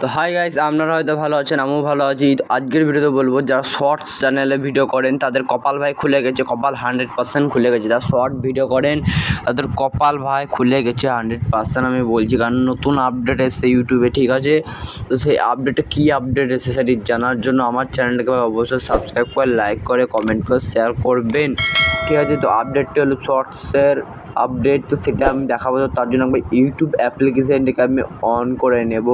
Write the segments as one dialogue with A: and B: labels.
A: তো hi guys, আপনারা হয়তো ভালো আছেন, আমিও ভালো আছি। তো আজকের ভিডিওতে বলবো যারা শর্টস চ্যানেলে ভিডিও করেন তাদের কপাল ভাই খুলে গেছে, কপাল 100% খুলে গেছে। যারা শর্ট ভিডিও করেন তাদের কপাল ভাই খুলে গেছে 100%। আমি বলছি কারণ নতুন আপডেট এসেছে ইউটিউবে, ঠিক আছে? তো সেই আপডেটে কী আপডেট এসেছে সেটি জানার জন্য আমার চ্যানেলটাকে অবশ্যই সাবস্ক্রাইব করে, লাইক করে, কমেন্ট করে, শেয়ার করবেন, ঠিক আছে? তো আপডেটটি হলো শর্টসের আপডেট। তো সেটা আমি দেখাবো। তো তার জন্য একবার ইউটিউব অ্যাপ্লিকেশানটিকে আমি অন করে নেব।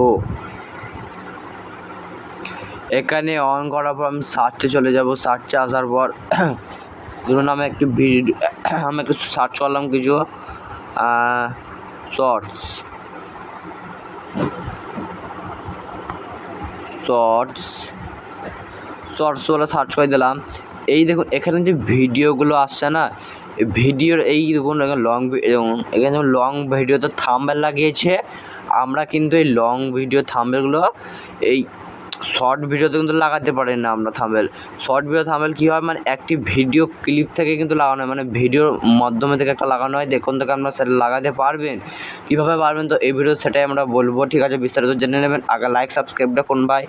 A: এখানে অন করার পর আমি সার্চে চলে যাব। সার্চে আসার পর ধরুন আমি একটু সার্চ করলাম কিছু শর্টস বলে সার্চ করে দিলাম। এই দেখুন এখানে যে ভিডিওগুলো আসছে না, ভিডিওর এই দেখুন এখানে লং ভিডিওতে থাম্বনেল লাগিয়েছে। আমরা কিন্তু এই লং ভিডিও থাম্বনেলগুলো এই শর্ট ভিডিওতে কিন্তু লাগাতে পারি না আমরা থাম্বনেল। শর্ট ভিডিও থাম্বনেল কী হয়, মানে একটি ভিডিও ক্লিপ থেকে কিন্তু লাগানো হয়, মানে ভিডিওর মাধ্যমে থেকে একটা লাগানো হয়। দেখুন থেকে আপনারা সেটা লাগাতে পারবেন। কীভাবে পারবেন তো এই ভিডিও সেটাই আমরা বলবো, ঠিক আছে? বিস্তারিত জেনে নেবেন। আগে লাইক সাবস্ক্রাইবটা করুন ভাই।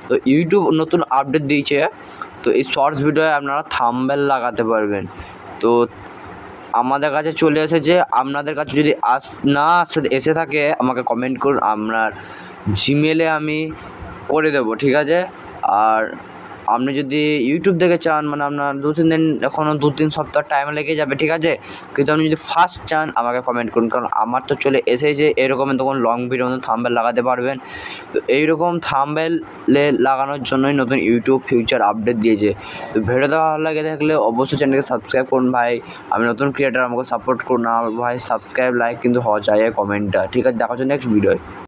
A: তো ইউটিউব নতুন আপডেট দিয়েছে, তো এই শর্টস ভিডিওয়ে আপনারা থাম্বনেল লাগাতে পারবেন। তো আমাদের কাছে চলে এসেছে। আপনাদের কাছে যদি এসে থাকে আমাকে কমেন্ট করুন, আপনার জিমেলে আমি করে দেবো, ঠিক আছে? আর আপনি যদি ইউটিউব থেকে চান, মানে আপনার 2-3 দিন, এখনও 2-3 সপ্তাহ টাইম লেগে যাবে, ঠিক আছে? কিন্তু আপনি যদি ফার্স্ট চান আমাকে কমেন্ট করুন, কারণ আমার তো চলে এসেছে এরকম তখন লং ভিডিও থাম্বনেল লাগাতে পারবেন। তো এইরকম থাম্বনেলে লাগানোর জন্যই নতুন ইউটিউব ফিউচার আপডেট দিয়েছে। তো ভিডিওটা ভালো লাগে থাকলে অবশ্যই চ্যানেলকে সাবস্ক্রাইব করুন ভাই। আমি নতুন ক্রিয়েটার, আমাকে সাপোর্ট করুন। আমার ভাই সাবস্ক্রাইব লাইক কিন্তু হওয়া চাই, কমেন্টটা, ঠিক আছে? দেখার জন্য নেক্সট ভিডিও।